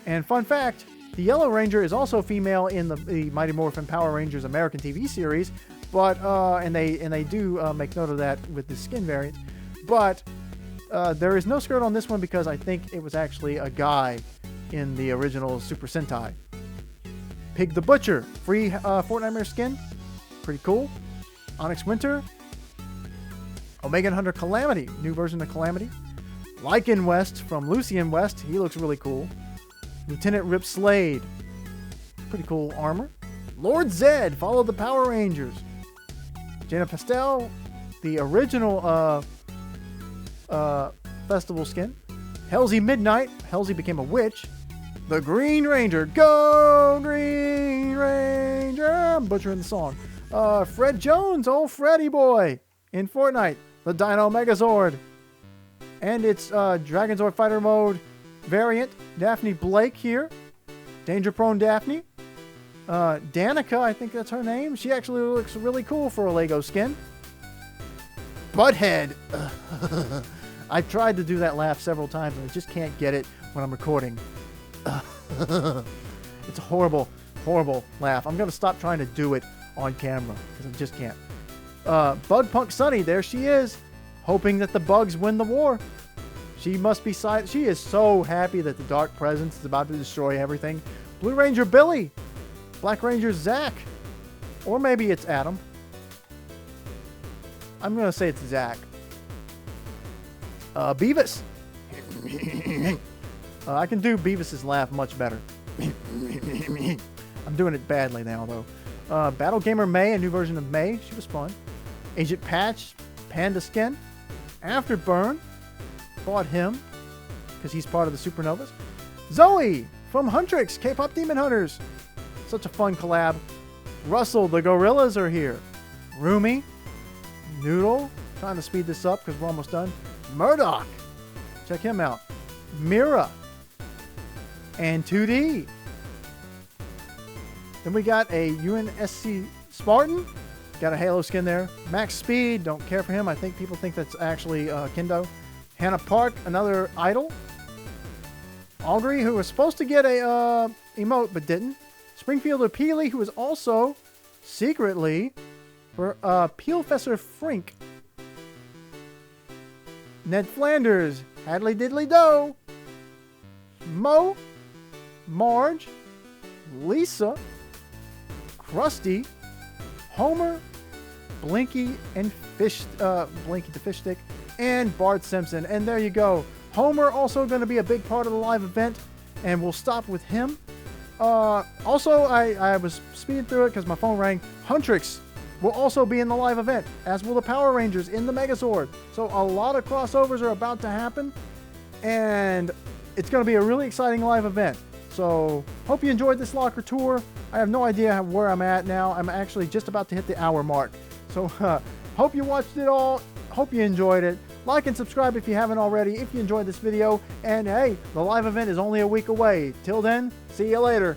And fun fact, the Yellow Ranger is also female in the Mighty Morphin Power Rangers American TV series, but and they do make note of that with the skin variant. But there is no skirt on this one because I think it was actually a guy in the original Super Sentai. Pig the Butcher, free Fortnite skin, pretty cool. Onyx Winter, Omega Hunter Calamity, new version of Calamity. Lycan West from Lucian West, he looks really cool. Lieutenant Rip Slade, pretty cool armor. Lord Zed, follow the Power Rangers. Jaina Pastel, the original festival skin. Halsey Midnight, Halsey became a witch. The Green Ranger, go Green Ranger, I'm butchering the song. Fred Jones, old Freddy boy in Fortnite. The Dino Megazord. And it's Dragonzord Fighter Mode variant. Daphne Blake here. Danger Prone Daphne. Danica, I think that's her name. She actually looks really cool for a Lego skin. Butthead. I've tried to do that laugh several times and I just can't get it when I'm recording. It's a horrible, horrible laugh. I'm going to stop trying to do it on camera because I just can't. Bug Punk Sunny, there she is, hoping that the bugs win the war. She must be she is so happy that the Dark Presence is about to destroy everything. Blue Ranger Billy, Black Ranger Zach, or maybe it's Adam. I'm going to say it's Zach. Beavis. I can do Beavis's laugh much better. I'm doing it badly now, though. Battle Gamer May, a new version of May. She was fun. Agent Patch, Panda Skin. Afterburn, bought him because he's part of the Supernovas. Zoe from Huntrix, K-Pop Demon Hunters. Such a fun collab. Russell, the Gorillas are here. Rumi, Noodle, trying to speed this up because we're almost done. Murdoch, check him out. Mira, and 2D. Then we got a UNSC Spartan. Got a Halo skin there. Max Speed, don't care for him. I think people think that's actually Kendo. Hannah Park, another idol. Augury, who was supposed to get a emote but didn't. Springfielder Peely, who was also secretly for Peelfessor Frink. Ned Flanders, Hadley Diddly Do. Mo, Marge, Lisa, Krusty, Homer, Blinky, and Blinky the Fish Stick, and Bart Simpson. And there you go. Homer also going to be a big part of the live event, and we'll stop with him. Also, I was speeding through it because my phone rang. Huntrix will also be in the live event, as will the Power Rangers in the Megazord. So a lot of crossovers are about to happen, and it's going to be a really exciting live event. So hope you enjoyed this locker tour. I have no idea where I'm at now. I'm actually just about to hit the hour mark. So hope you watched it all. Hope you enjoyed it. Like and subscribe if you haven't already, if you enjoyed this video. And hey, the live event is only a week away. Till then, see you later.